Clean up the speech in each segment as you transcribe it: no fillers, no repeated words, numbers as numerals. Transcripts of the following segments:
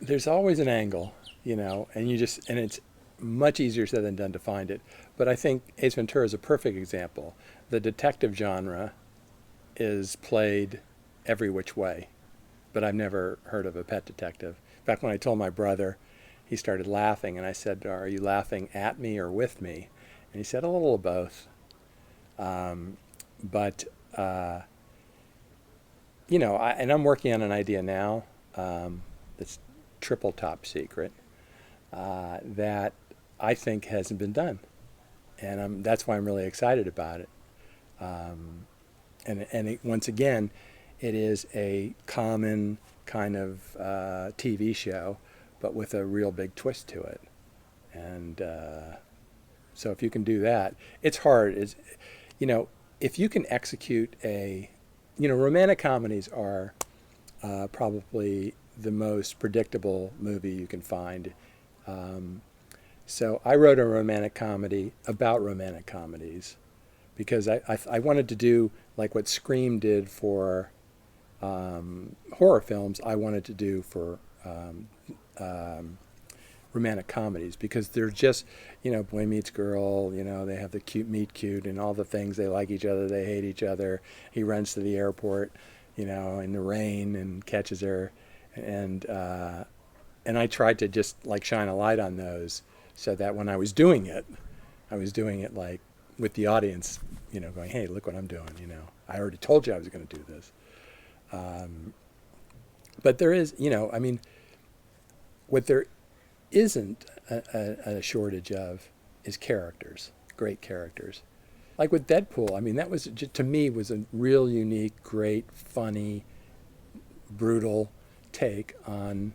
there's always an angle, and and it's much easier said than done to find it. But I think Ace Ventura is a perfect example. The detective genre is played every which way, but I've never heard of a pet detective. In fact, when I told my brother, he started laughing, and I said, "Are you laughing at me or with me?" And he said, "A little of both." Um, but and I'm working on an idea now that's triple top secret that I think hasn't been done, and that's why I'm really excited about it. Um, once again, it is a common kind of TV show, but with a real big twist to it. And so if you can do that, it's hard. You know, if you can execute romantic comedies are probably the most predictable movie you can find. Um, so I wrote a romantic comedy about romantic comedies because I wanted to do like what Scream did for horror films. I wanted to do for um, romantic comedies because they're just, boy meets girl, they have the cute meet cute and all the things. They like each other, they hate each other. He runs to the airport, in the rain and catches her. And, and I tried to just like shine a light on those so that when I was doing it like with the audience, going, hey, look what I'm doing, I already told you I was going to do this. Um, but there is, what there isn't a shortage of is characters, great characters. Like with Deadpool, that was to me was a real unique, great, funny, brutal take on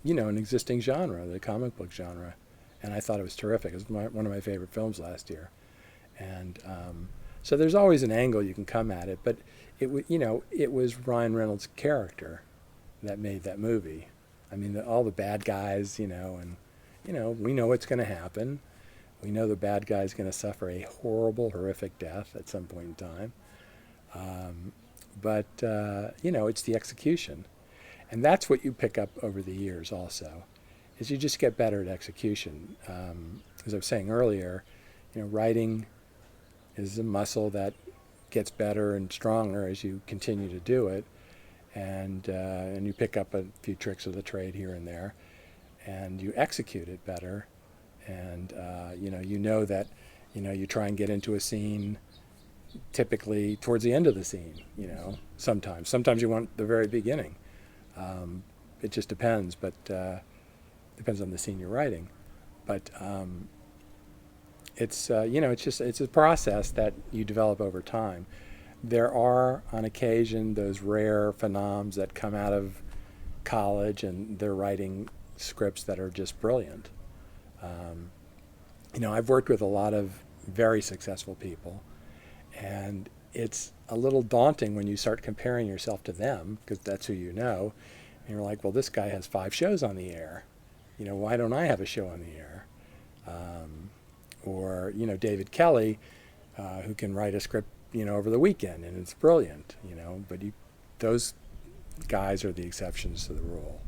an existing genre, the comic book genre, and I thought it was terrific. It was one of my favorite films last year, and so there's always an angle you can come at it, but it was Ryan Reynolds' character that made that movie. All the bad guys, and we know what's going to happen. We know the bad guy's going to suffer a horrible, horrific death at some point in time. But it's the execution, and that's what you pick up over the years. Also, is you just get better at execution. As I was saying earlier, writing is a muscle that gets better and stronger as you continue to do it, and you pick up a few tricks of the trade here and there, and you execute it better, and that you try and get into a scene typically towards the end of the scene. Sometimes you want the very beginning. It just depends, but depends on the scene you're writing. But it's a process that you develop over time. There are on occasion those rare phenoms that come out of college and they're writing scripts that are just brilliant. I've worked with a lot of very successful people, and it's a little daunting when you start comparing yourself to them because that's who you know. And you're like, well, this guy has 5 shows on the air. Why don't I have a show on the air? Or David Kelly, who can write a script, over the weekend and it's brilliant. But those guys are the exceptions to the rule.